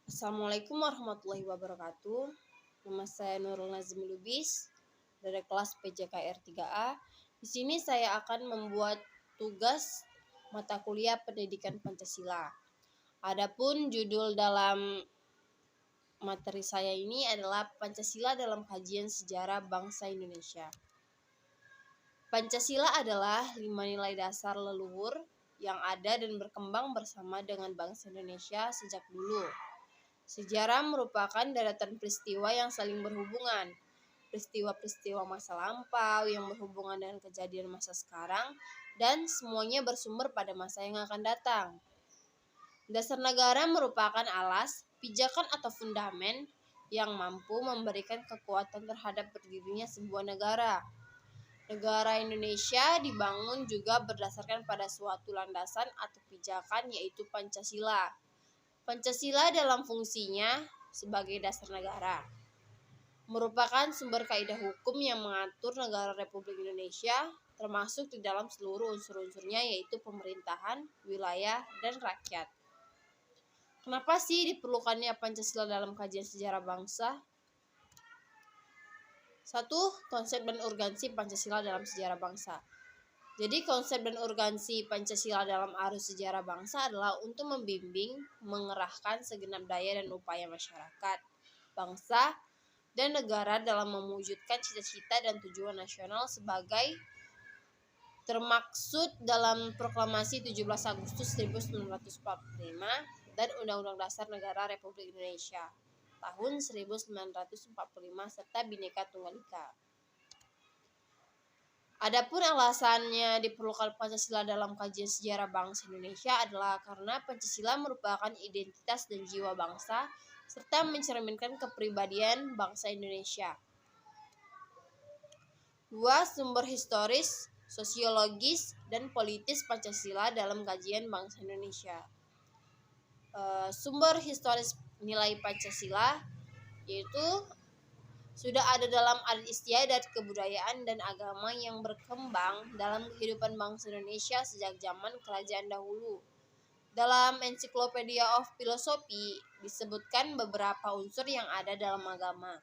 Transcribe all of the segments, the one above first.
Assalamualaikum warahmatullahi wabarakatuh. Nama saya Nurul Nazmi Lubis dari kelas PJKR 3A. Di sini saya akan membuat tugas mata kuliah Pendidikan Pancasila. Adapun judul dalam materi saya ini adalah Pancasila dalam kajian sejarah bangsa Indonesia. Pancasila adalah 5 nilai dasar leluhur yang ada dan berkembang bersama dengan bangsa Indonesia sejak dulu. Sejarah merupakan deretan peristiwa yang saling berhubungan. Peristiwa-peristiwa masa lampau yang berhubungan dengan kejadian masa sekarang dan semuanya bersumber pada masa yang akan datang. Dasar negara merupakan alas, pijakan atau fundamen yang mampu memberikan kekuatan terhadap berdirinya sebuah negara. Negara Indonesia dibangun juga berdasarkan pada suatu landasan atau pijakan yaitu Pancasila. Pancasila dalam fungsinya sebagai dasar negara merupakan sumber kaidah hukum yang mengatur negara Republik Indonesia, termasuk di dalam seluruh unsur-unsurnya yaitu pemerintahan, wilayah, dan rakyat. Kenapa sih diperlukannya Pancasila dalam kajian sejarah bangsa? 1. Konsep dan urgensi Pancasila dalam sejarah bangsa. Jadi konsep dan urgensi Pancasila dalam arus sejarah bangsa adalah untuk membimbing, mengerahkan segenap daya dan upaya masyarakat, bangsa, dan negara dalam mewujudkan cita-cita dan tujuan nasional sebagai termaksud dalam Proklamasi 17 Agustus 1945 dan Undang-Undang Dasar Negara Republik Indonesia tahun 1945 serta Bhinneka Tunggal Ika. Adapun alasannya diperlukan Pancasila dalam kajian sejarah bangsa Indonesia adalah karena Pancasila merupakan identitas dan jiwa bangsa serta mencerminkan kepribadian bangsa Indonesia. 2. Sumber historis, sosiologis, dan politis Pancasila dalam kajian bangsa Indonesia. Sumber historis nilai Pancasila yaitu sudah ada dalam adat istiadat, kebudayaan, dan agama yang berkembang dalam kehidupan bangsa Indonesia sejak zaman kerajaan dahulu. Dalam Encyclopedia of Philosophy disebutkan beberapa unsur yang ada dalam agama,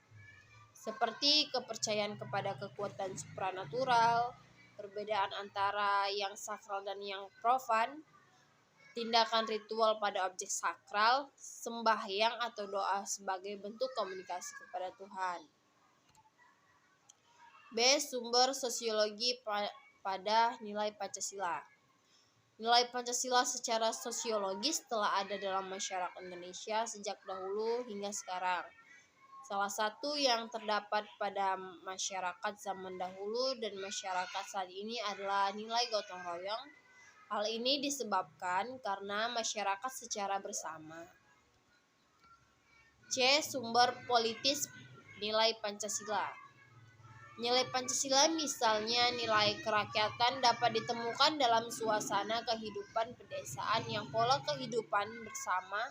seperti kepercayaan kepada kekuatan supranatural, perbedaan antara yang sakral dan yang profan, tindakan ritual pada objek sakral, sembahyang atau doa sebagai bentuk komunikasi kepada Tuhan. B. Sumber sosiologi pada nilai Pancasila. Nilai Pancasila secara sosiologis telah ada dalam masyarakat Indonesia sejak dahulu hingga sekarang. Salah satu yang terdapat pada masyarakat zaman dahulu dan masyarakat saat ini adalah nilai gotong royong. Hal ini disebabkan karena masyarakat secara bersama. C. Sumber politis nilai Pancasila. Nilai Pancasila misalnya nilai kerakyatan dapat ditemukan dalam suasana kehidupan pedesaan yang pola kehidupan bersama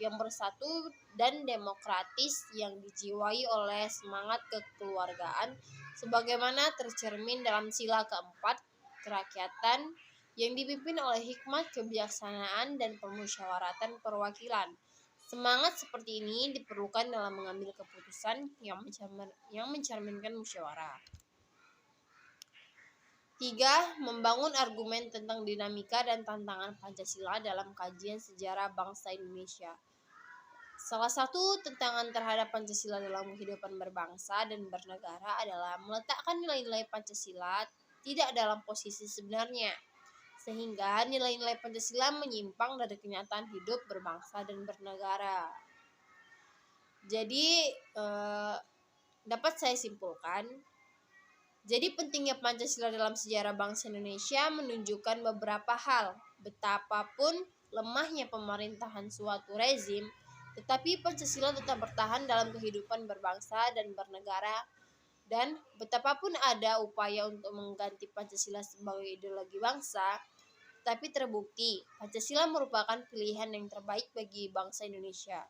yang bersatu dan demokratis yang dijiwai oleh semangat kekeluargaan sebagaimana tercermin dalam sila keempat kerakyatan yang dipimpin oleh hikmat kebijaksanaan dan permusyawaratan perwakilan. Semangat seperti ini diperlukan dalam mengambil keputusan yang mencerminkan musyawarah. 3. Membangun argumen tentang dinamika dan tantangan Pancasila dalam kajian sejarah bangsa Indonesia. Salah satu tantangan terhadap Pancasila dalam kehidupan berbangsa dan bernegara adalah meletakkan nilai-nilai Pancasila tidak dalam posisi sebenarnya, sehingga nilai-nilai Pancasila menyimpang dari kenyataan hidup berbangsa dan bernegara. Jadi dapat saya simpulkan, jadi pentingnya Pancasila dalam sejarah bangsa Indonesia menunjukkan beberapa hal. Betapapun lemahnya pemerintahan suatu rezim, tetapi Pancasila tetap bertahan dalam kehidupan berbangsa dan bernegara. Dan betapapun ada upaya untuk mengganti Pancasila sebagai ideologi bangsa, tapi terbukti Pancasila merupakan pilihan yang terbaik bagi bangsa Indonesia.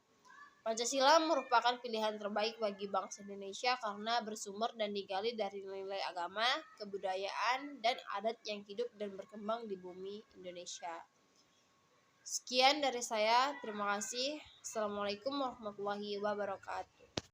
Pancasila merupakan pilihan terbaik bagi bangsa Indonesia karena bersumber dan digali dari nilai-nilai agama, kebudayaan, dan adat yang hidup dan berkembang di bumi Indonesia. Sekian dari saya, terima kasih. Assalamualaikum warahmatullahi wabarakatuh.